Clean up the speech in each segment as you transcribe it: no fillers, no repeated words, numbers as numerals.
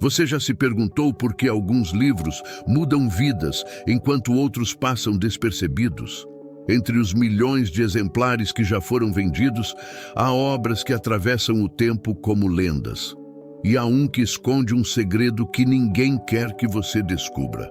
Você já se perguntou por que alguns livros mudam vidas enquanto outros passam despercebidos? Entre os milhões de exemplares que já foram vendidos, há obras que atravessam o tempo como lendas. E há um que esconde um segredo que ninguém quer que você descubra.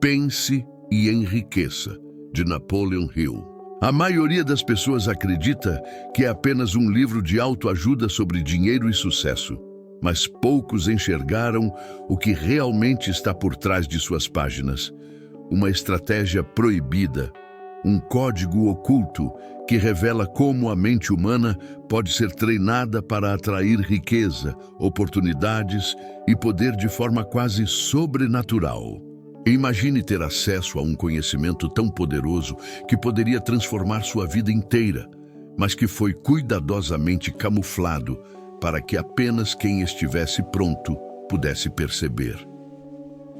Pense e Enriqueça, de Napoleon Hill. A maioria das pessoas acredita que é apenas um livro de autoajuda sobre dinheiro e sucesso, mas poucos enxergaram o que realmente está por trás de suas páginas. Uma estratégia proibida, um código oculto que revela como a mente humana pode ser treinada para atrair riqueza, oportunidades e poder de forma quase sobrenatural. Imagine ter acesso a um conhecimento tão poderoso que poderia transformar sua vida inteira, mas que foi cuidadosamente camuflado para que apenas quem estivesse pronto pudesse perceber.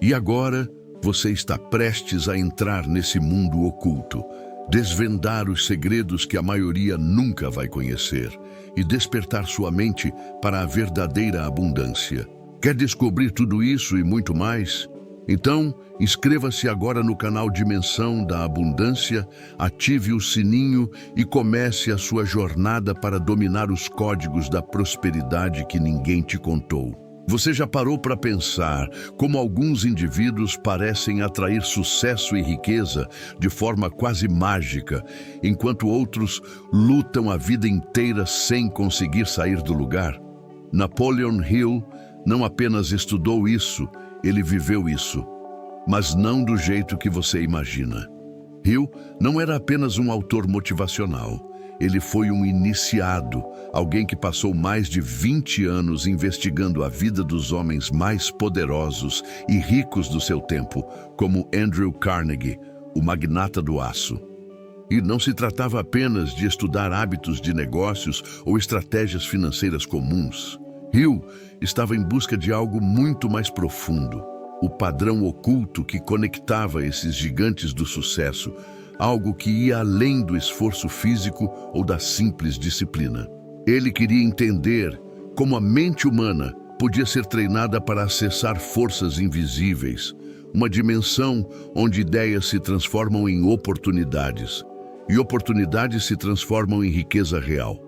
E agora, você está prestes a entrar nesse mundo oculto, desvendar os segredos que a maioria nunca vai conhecer e despertar sua mente para a verdadeira abundância. Quer descobrir tudo isso e muito mais? Então, inscreva-se agora no canal Dimensão da Abundância, ative o sininho e comece a sua jornada para dominar os códigos da prosperidade que ninguém te contou. Você já parou para pensar como alguns indivíduos parecem atrair sucesso e riqueza de forma quase mágica, enquanto outros lutam a vida inteira sem conseguir sair do lugar? Napoleon Hill não apenas estudou isso, ele viveu isso, mas não do jeito que você imagina. Hill não era apenas um autor motivacional. Ele foi um iniciado, alguém que passou mais de 20 anos investigando a vida dos homens mais poderosos e ricos do seu tempo, como Andrew Carnegie, o magnata do aço. E não se tratava apenas de estudar hábitos de negócios ou estratégias financeiras comuns. Hill estava em busca de algo muito mais profundo, o padrão oculto que conectava esses gigantes do sucesso, algo que ia além do esforço físico ou da simples disciplina. Ele queria entender como a mente humana podia ser treinada para acessar forças invisíveis, uma dimensão onde ideias se transformam em oportunidades, e oportunidades se transformam em riqueza real.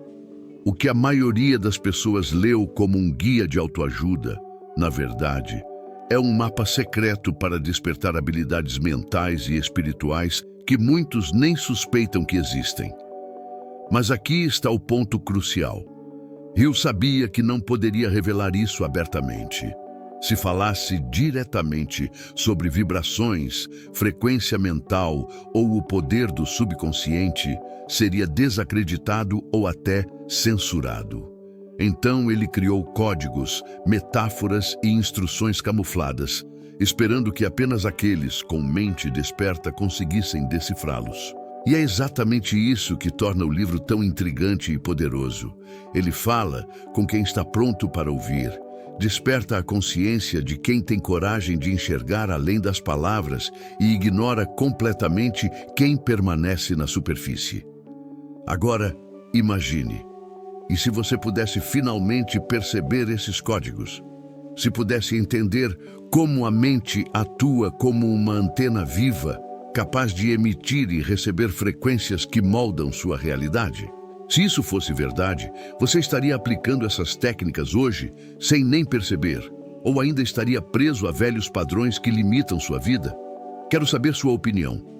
O que a maioria das pessoas leu como um guia de autoajuda, na verdade, é um mapa secreto para despertar habilidades mentais e espirituais que muitos nem suspeitam que existem. Mas aqui está o ponto crucial. Hill sabia que não poderia revelar isso abertamente. Se falasse diretamente sobre vibrações, frequência mental ou o poder do subconsciente, seria desacreditado ou até censurado. Então ele criou códigos, metáforas e instruções camufladas, esperando que apenas aqueles com mente desperta conseguissem decifrá-los. E é exatamente isso que torna o livro tão intrigante e poderoso. Ele fala com quem está pronto para ouvir, desperta a consciência de quem tem coragem de enxergar além das palavras e ignora completamente quem permanece na superfície. Agora, imagine, e se você pudesse finalmente perceber esses códigos? Se pudesse entender como a mente atua como uma antena viva, capaz de emitir e receber frequências que moldam sua realidade? Se isso fosse verdade, você estaria aplicando essas técnicas hoje sem nem perceber, ou ainda estaria preso a velhos padrões que limitam sua vida? Quero saber sua opinião.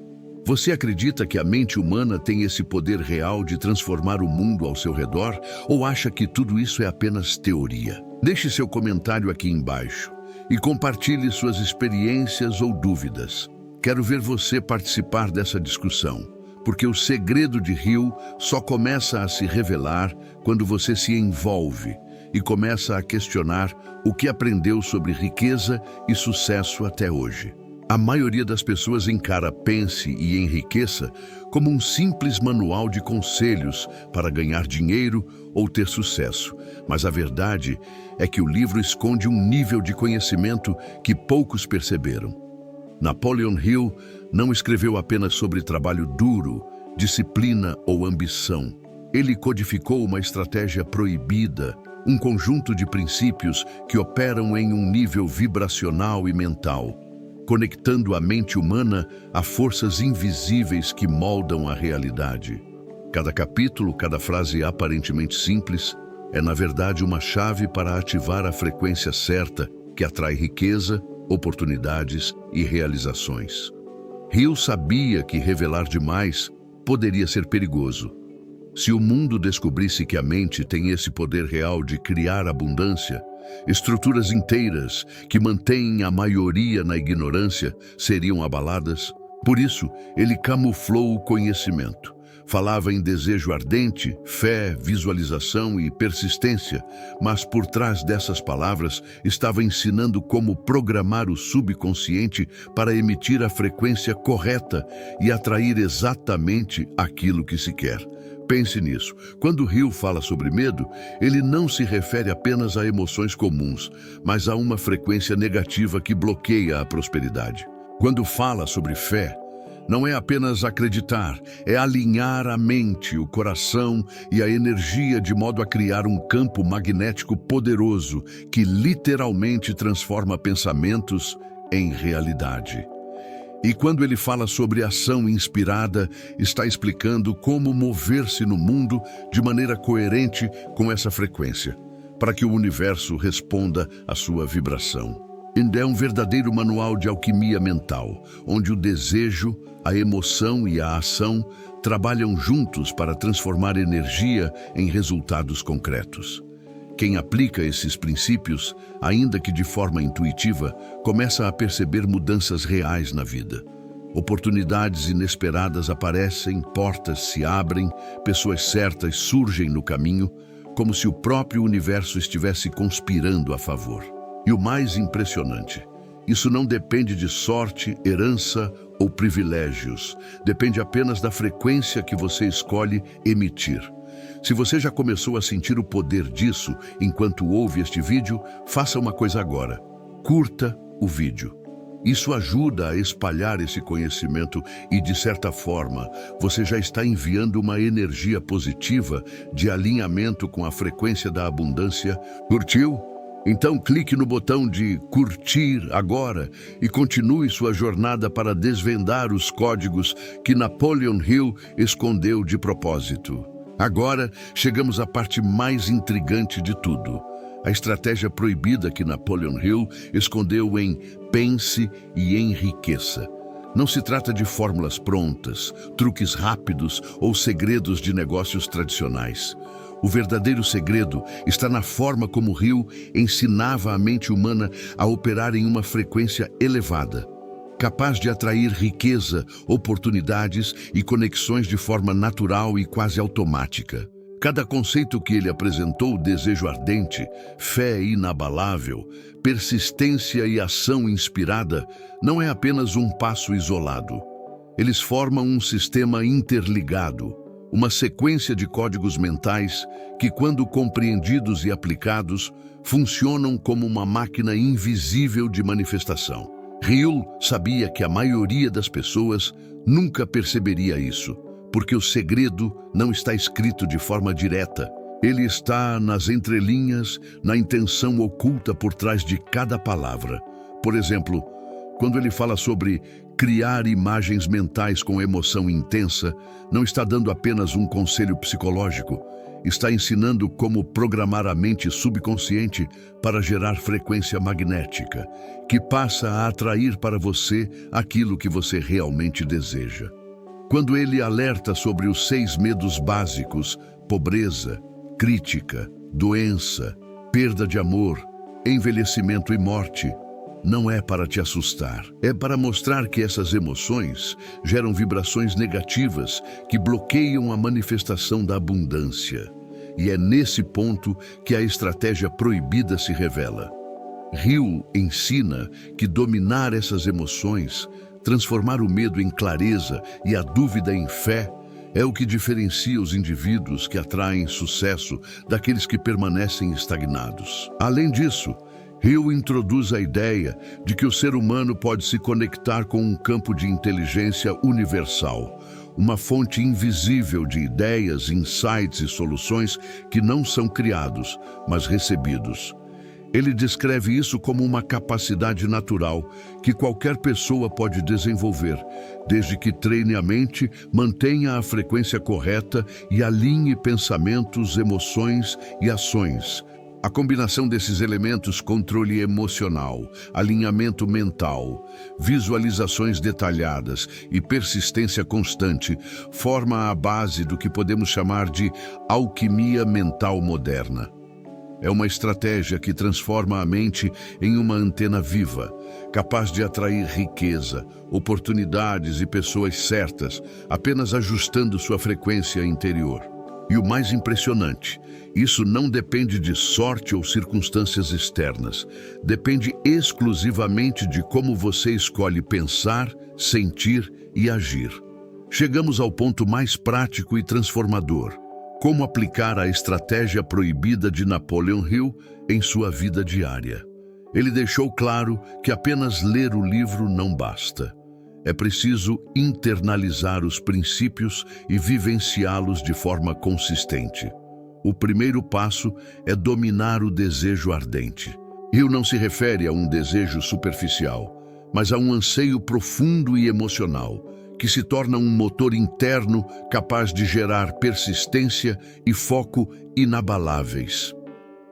Você acredita que a mente humana tem esse poder real de transformar o mundo ao seu redor, ou acha que tudo isso é apenas teoria? Deixe seu comentário aqui embaixo e compartilhe suas experiências ou dúvidas. Quero ver você participar dessa discussão, porque o segredo de Hill só começa a se revelar quando você se envolve e começa a questionar o que aprendeu sobre riqueza e sucesso até hoje. A maioria das pessoas encara Pense e Enriqueça como um simples manual de conselhos para ganhar dinheiro ou ter sucesso, mas a verdade é que o livro esconde um nível de conhecimento que poucos perceberam. Napoleon Hill não escreveu apenas sobre trabalho duro, disciplina ou ambição. Ele codificou uma estratégia proibida, um conjunto de princípios que operam em um nível vibracional e mental, conectando a mente humana a forças invisíveis que moldam a realidade. Cada capítulo, cada frase aparentemente simples, é na verdade uma chave para ativar a frequência certa que atrai riqueza, oportunidades e realizações. Hill sabia que revelar demais poderia ser perigoso. Se o mundo descobrisse que a mente tem esse poder real de criar abundância, estruturas inteiras que mantêm a maioria na ignorância seriam abaladas. Por isso, ele camuflou o conhecimento. Falava em desejo ardente, fé, visualização e persistência, mas por trás dessas palavras estava ensinando como programar o subconsciente para emitir a frequência correta e atrair exatamente aquilo que se quer. Pense nisso. Quando Hill fala sobre medo, ele não se refere apenas a emoções comuns, mas a uma frequência negativa que bloqueia a prosperidade. Quando fala sobre fé, não é apenas acreditar, é alinhar a mente, o coração e a energia de modo a criar um campo magnético poderoso que literalmente transforma pensamentos em realidade. E quando ele fala sobre ação inspirada, está explicando como mover-se no mundo de maneira coerente com essa frequência, para que o universo responda à sua vibração. É um verdadeiro manual de alquimia mental, onde o desejo, a emoção e a ação trabalham juntos para transformar energia em resultados concretos. Quem aplica esses princípios, ainda que de forma intuitiva, começa a perceber mudanças reais na vida. Oportunidades inesperadas aparecem, portas se abrem, pessoas certas surgem no caminho, como se o próprio universo estivesse conspirando a favor. E o mais impressionante, isso não depende de sorte, herança ou privilégios. Depende apenas da frequência que você escolhe emitir. Se você já começou a sentir o poder disso enquanto ouve este vídeo, faça uma coisa agora. Curta o vídeo. Isso ajuda a espalhar esse conhecimento e, de certa forma, você já está enviando uma energia positiva de alinhamento com a frequência da abundância. Curtiu? Então clique no botão de curtir agora e continue sua jornada para desvendar os códigos que Napoleon Hill escondeu de propósito. Agora chegamos à parte mais intrigante de tudo. A estratégia proibida que Napoleon Hill escondeu em Pense e Enriqueça. Não se trata de fórmulas prontas, truques rápidos ou segredos de negócios tradicionais. O verdadeiro segredo está na forma como Hill ensinava a mente humana a operar em uma frequência elevada, capaz de atrair riqueza, oportunidades e conexões de forma natural e quase automática. Cada conceito que ele apresentou, desejo ardente, fé inabalável, persistência e ação inspirada, não é apenas um passo isolado. Eles formam um sistema interligado, uma sequência de códigos mentais que, quando compreendidos e aplicados, funcionam como uma máquina invisível de manifestação. Hill sabia que a maioria das pessoas nunca perceberia isso, porque o segredo não está escrito de forma direta. Ele está nas entrelinhas, na intenção oculta por trás de cada palavra. Por exemplo, quando ele fala sobre criar imagens mentais com emoção intensa, não está dando apenas um conselho psicológico, está ensinando como programar a mente subconsciente para gerar frequência magnética, que passa a atrair para você aquilo que você realmente deseja. Quando ele alerta sobre os 6 medos básicos, pobreza, crítica, doença, perda de amor, envelhecimento e morte, não é para te assustar, é para mostrar que essas emoções geram vibrações negativas que bloqueiam a manifestação da abundância. E é nesse ponto que a estratégia proibida se revela. Hill ensina que dominar essas emoções, transformar o medo em clareza e a dúvida em fé, é o que diferencia os indivíduos que atraem sucesso daqueles que permanecem estagnados. Além disso, Hill introduz a ideia de que o ser humano pode se conectar com um campo de inteligência universal, uma fonte invisível de ideias, insights e soluções que não são criados, mas recebidos. Ele descreve isso como uma capacidade natural que qualquer pessoa pode desenvolver, desde que treine a mente, mantenha a frequência correta e alinhe pensamentos, emoções e ações. A combinação desses elementos, controle emocional, alinhamento mental, visualizações detalhadas e persistência constante, forma a base do que podemos chamar de alquimia mental moderna. É uma estratégia que transforma a mente em uma antena viva, capaz de atrair riqueza, oportunidades e pessoas certas, apenas ajustando sua frequência interior. E o mais impressionante, isso não depende de sorte ou circunstâncias externas. Depende exclusivamente de como você escolhe pensar, sentir e agir. Chegamos ao ponto mais prático e transformador. Como aplicar a estratégia proibida de Napoleon Hill em sua vida diária. Ele deixou claro que apenas ler o livro não basta. É preciso internalizar os princípios e vivenciá-los de forma consistente. O primeiro passo é dominar o desejo ardente. Hill não se refere a um desejo superficial, mas a um anseio profundo e emocional, que se torna um motor interno capaz de gerar persistência e foco inabaláveis.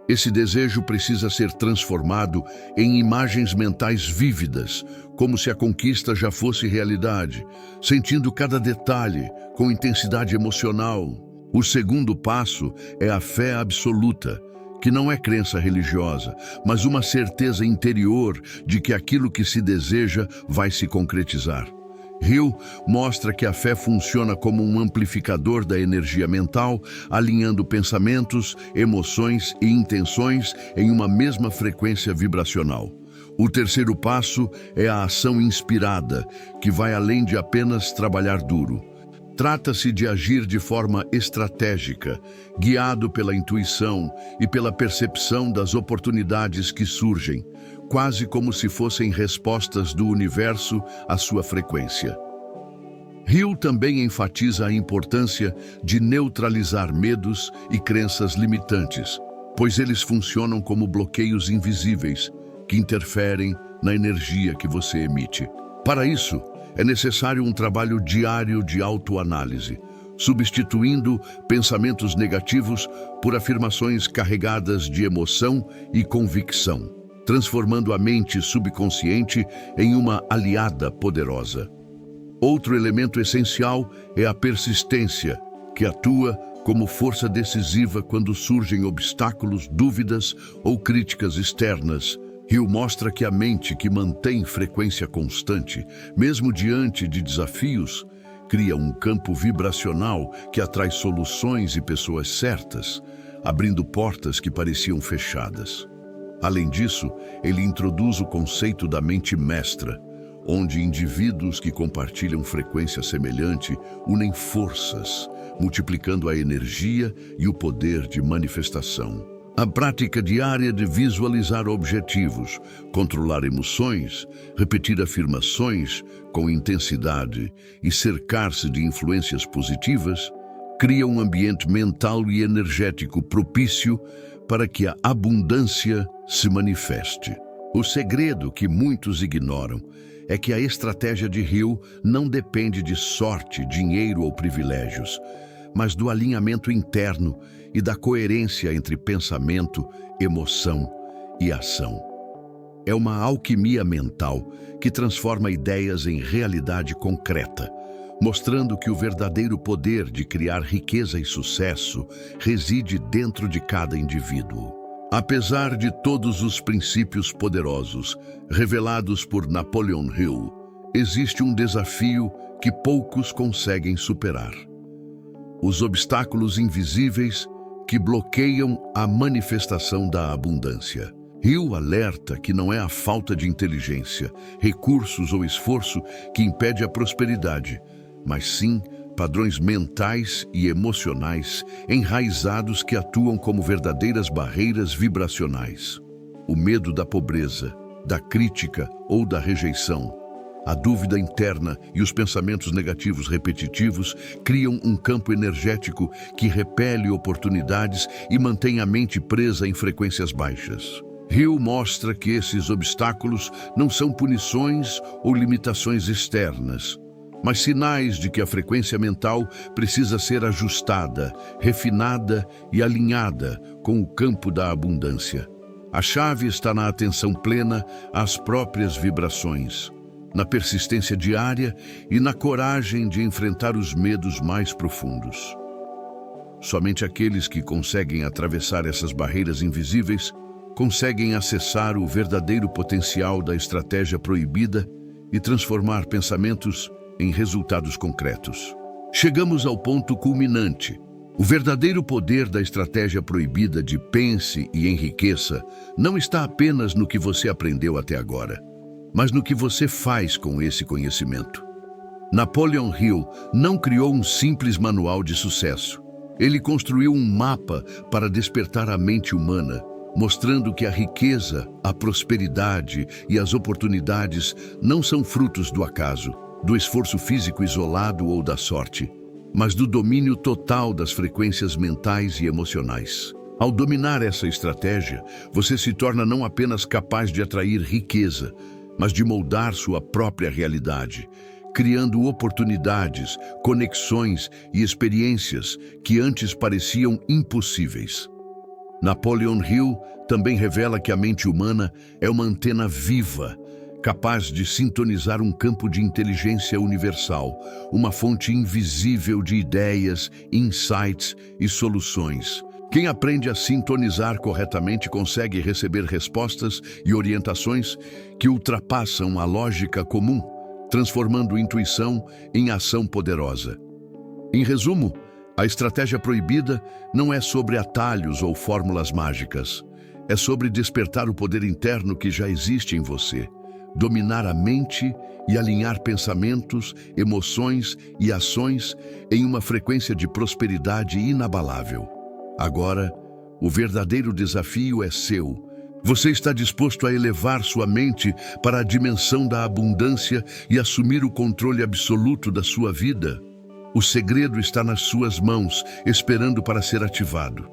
Esse desejo precisa ser transformado em imagens mentais vívidas, como se a conquista já fosse realidade, sentindo cada detalhe com intensidade emocional. O segundo passo é a fé absoluta, que não é crença religiosa, mas uma certeza interior de que aquilo que se deseja vai se concretizar. Hill mostra que a fé funciona como um amplificador da energia mental, alinhando pensamentos, emoções e intenções em uma mesma frequência vibracional. O terceiro passo é a ação inspirada, que vai além de apenas trabalhar duro. Trata-se de agir de forma estratégica, guiado pela intuição e pela percepção das oportunidades que surgem, quase como se fossem respostas do universo à sua frequência. Hill também enfatiza a importância de neutralizar medos e crenças limitantes, pois eles funcionam como bloqueios invisíveis que interferem na energia que você emite. Para isso, é necessário um trabalho diário de autoanálise, substituindo pensamentos negativos por afirmações carregadas de emoção e convicção, transformando a mente subconsciente em uma aliada poderosa. Outro elemento essencial é a persistência, que atua como força decisiva quando surgem obstáculos, dúvidas ou críticas externas. Hill mostra que a mente que mantém frequência constante, mesmo diante de desafios, cria um campo vibracional que atrai soluções e pessoas certas, abrindo portas que pareciam fechadas. Além disso, ele introduz o conceito da mente mestra, onde indivíduos que compartilham frequência semelhante unem forças, multiplicando a energia e o poder de manifestação. A prática diária de visualizar objetivos, controlar emoções, repetir afirmações com intensidade e cercar-se de influências positivas, cria um ambiente mental e energético propício para que a abundância se manifeste. O segredo que muitos ignoram é que a estratégia de Hill não depende de sorte, dinheiro ou privilégios, mas do alinhamento interno e da coerência entre pensamento, emoção e ação. É uma alquimia mental que transforma ideias em realidade concreta, mostrando que o verdadeiro poder de criar riqueza e sucesso reside dentro de cada indivíduo. Apesar de todos os princípios poderosos revelados por Napoleon Hill, existe um desafio que poucos conseguem superar: os obstáculos invisíveis que bloqueiam a manifestação da abundância. Hill alerta que não é a falta de inteligência, recursos ou esforço que impede a prosperidade, mas sim padrões mentais e emocionais enraizados que atuam como verdadeiras barreiras vibracionais. O medo da pobreza, da crítica ou da rejeição A dúvida interna e os pensamentos negativos repetitivos criam um campo energético que repele oportunidades e mantém a mente presa em frequências baixas. Hill mostra que esses obstáculos não são punições ou limitações externas, mas sinais de que a frequência mental precisa ser ajustada, refinada e alinhada com o campo da abundância. A chave está na atenção plena às próprias vibrações, na persistência diária e na coragem de enfrentar os medos mais profundos. Somente aqueles que conseguem atravessar essas barreiras invisíveis conseguem acessar o verdadeiro potencial da estratégia proibida e transformar pensamentos em resultados concretos. Chegamos ao ponto culminante. O verdadeiro poder da estratégia proibida de pense e enriqueça não está apenas no que você aprendeu até agora, mas no que você faz com esse conhecimento. Napoleon Hill não criou um simples manual de sucesso. Ele construiu um mapa para despertar a mente humana, mostrando que a riqueza, a prosperidade e as oportunidades não são frutos do acaso, do esforço físico isolado ou da sorte, mas do domínio total das frequências mentais e emocionais. Ao dominar essa estratégia, você se torna não apenas capaz de atrair riqueza, mas de moldar sua própria realidade, criando oportunidades, conexões e experiências que antes pareciam impossíveis. Napoleon Hill também revela que a mente humana é uma antena viva, capaz de sintonizar um campo de inteligência universal, uma fonte invisível de ideias, insights e soluções. Quem aprende a sintonizar corretamente consegue receber respostas e orientações que ultrapassam a lógica comum, transformando intuição em ação poderosa. Em resumo, a estratégia proibida não é sobre atalhos ou fórmulas mágicas. É sobre despertar o poder interno que já existe em você, dominar a mente e alinhar pensamentos, emoções e ações em uma frequência de prosperidade inabalável. Agora, o verdadeiro desafio é seu. Você está disposto a elevar sua mente para a dimensão da abundância e assumir o controle absoluto da sua vida? O segredo está nas suas mãos, esperando para ser ativado.